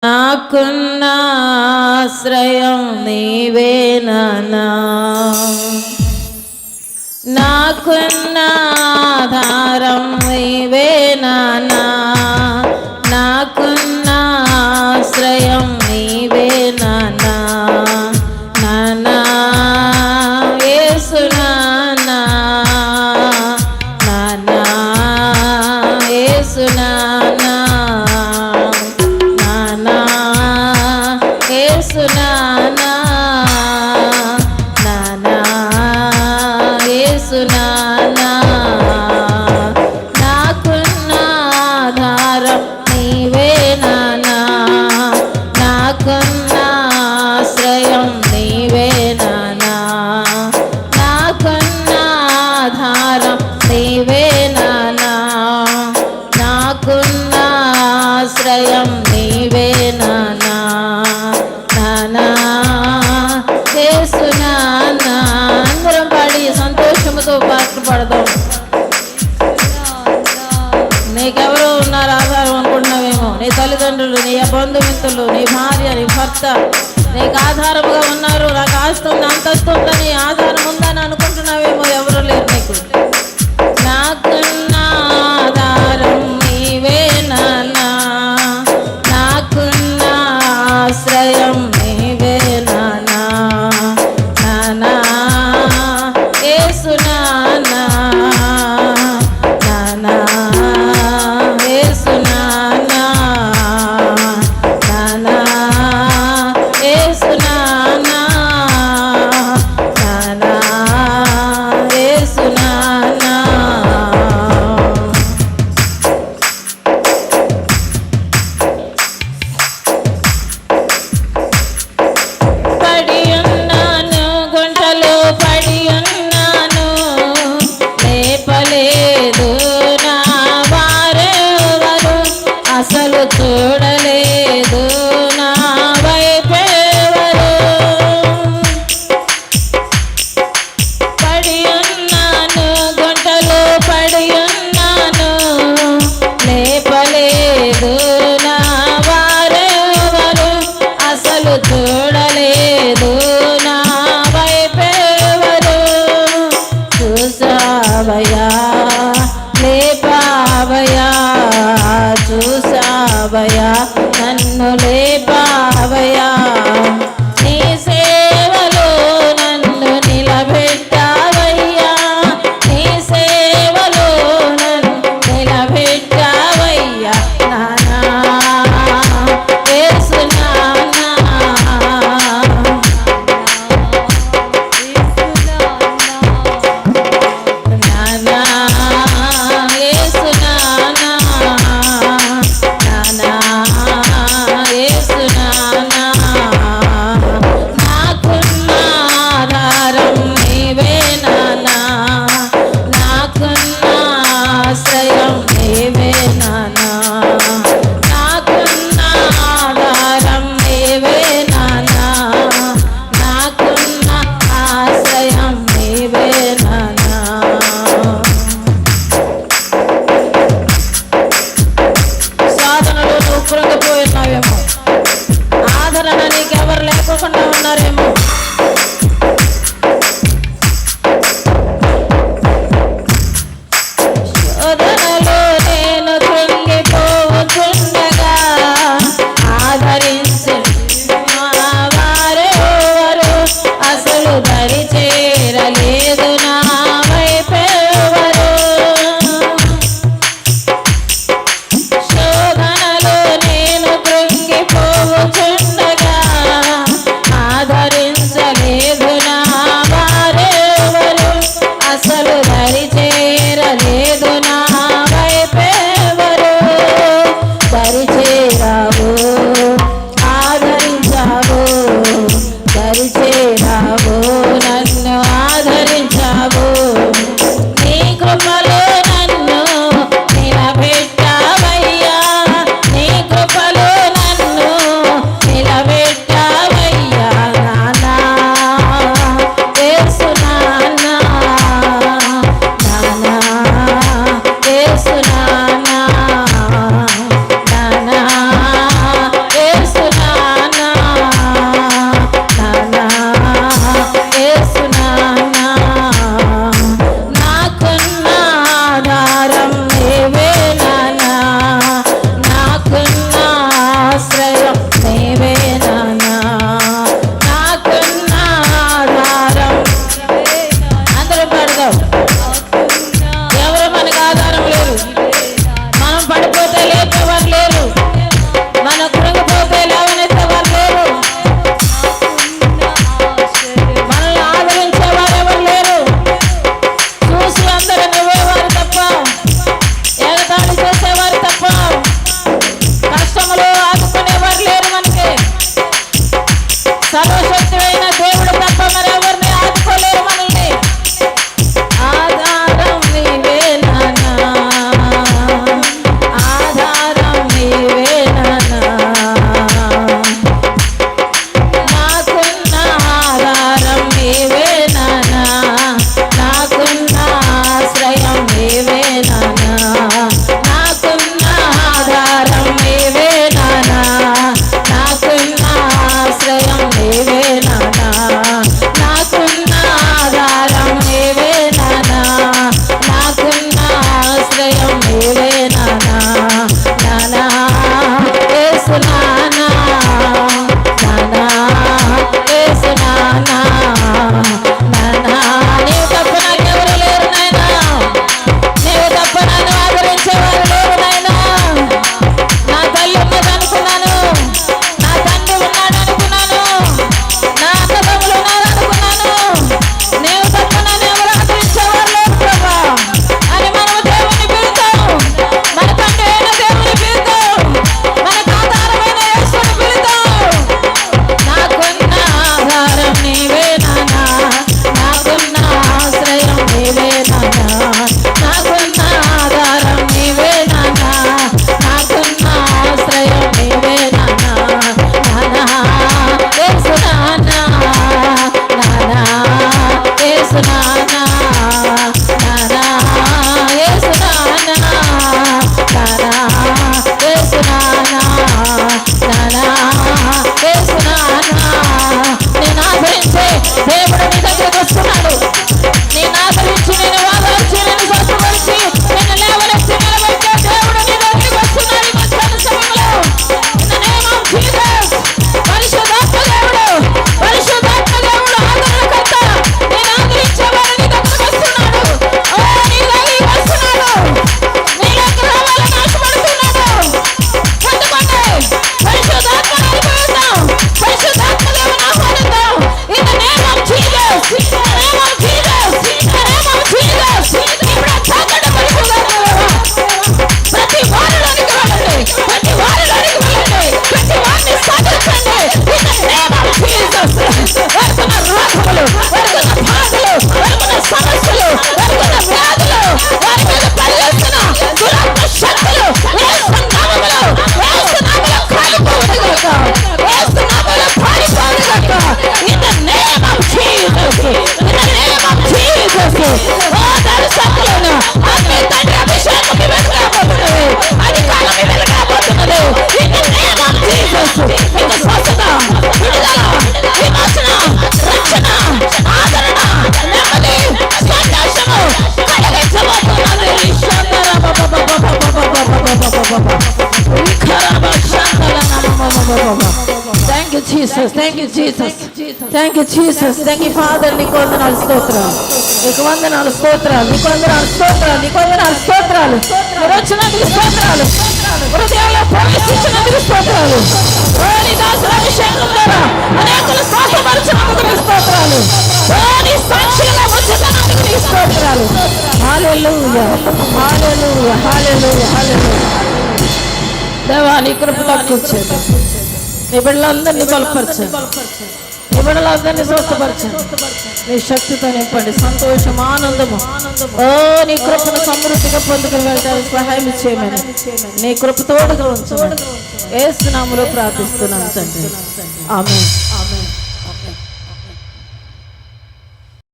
నాకున్న ఆశ్రయం నీవే నాన్నా, నాకున్న ఆధారం నీవే నాన్నా, నాకున్న ఆశ్రయం నీవే నాన్నా, నాన్నా యేసు నాన్నా, నాన్నా యేసు నాన్నా, నాన్నా యేసు నాన్నా, నాన్నా యేసు నాన్నా, నాకున్న ఆధారం నీవే నాన్నా, నాకున్న ఆశ్రయం నీవే నాన్నా, నాకున్న ఆధారం నీవే నాన్నా, నాకున్న ఆశ్రయం నీవే నాన్నా, నాన్నా యేసు నాన్నా. అందరం పాడి సంతోషముతో పాటలు పాడదాం. నీకెవరో ఉన్నారు ఆధారం అనుకుంటున్నావేమో, నీ తల్లిదండ్రులు, నీ బంధుమిత్రులు, నీ భార్య, నీ భర్త నీకు ఆధారముగా ఉన్నారు. నాకు ఆస్తుంది అంతస్తుందని ఆధారం ఉందని అనుకుంటున్నావేమో, ఎవరు లేరు నీకు. నాకున్న ఆధారం నీవే నాన్నా, నాకున్న ఆశ్రయం నీవే నాన్నా, నాన్నా యేసు నాన్నా, నాన్నా యేసు నాన్నా, నాన్నా యేసు నాన్నా, నాన్నా యేసు నాన్నా. పడి ఉన్నాను, గుంటలో పడి ఉన్నాను, లేపలేదు నా వారెవరు, అసలు చూడలేదు నా వైపెవరు. పడి ఉన్నాను, గుంటలో పడి ఉన్నాను, లేపలేదు నా వారెవరు, అసలు చూడలేదు నా వైపెవరు. చూసావయ్యా లేపావయ్యా, చూసావయ్యా నన్ను లేపావయ్యా, నీ సేవలో నన్ను నిలబెట్టావయ్యా, నీ సేవలో నన్ను నిలబెట్టావయ్యా, నాన్నా యేసు నాన్నా, నాన్నా యేసు నాన్నా, నాన్నా Yesu thank you Jesus, thank you Jesus, thank you Jesus, thank you father. నీకు వందనాలు స్తోత్రాలు, నీకు వందనాలు స్తోత్రాలు, నీకు వందనాలు స్తోత్రాలు, నీకు వందనాలు స్తోత్రాలు. మీరు వచ్చినందుకు స్తోత్రాలు, హృదయాల్లో ప్రవేశించినందుకు స్తోత్రాలు, నీ దాసుల అభిషేకం ద్వారా అనేకులు స్వస్థపరిచినందుకు స్తోత్రాలు, నీ సాక్షిగా వచ్చినందుకు నీ స్తోత్రాలు. హల్లెలూయా, హల్లెలూయా, హల్లెలూయా, హల్లెలూయా. దేవా నీ కృప తక్కువచ్చేది, నీ బిడ్డలందరినీ బలపరచండి, నీ బిడ్డలందరినీ స్వస్థపరచండి, నీ శక్తితో నింపండి, సంతోషం ఆనందము ఓ నీ కృపను సమృద్ధిగా పొందుకుని వెళ్ళడానికి సహాయం చేయమని నీ కృప తోడుగా ఉంచమని యేసు నామములో ప్రార్థిస్తున్నాను తండ్రి, ఆమేన్.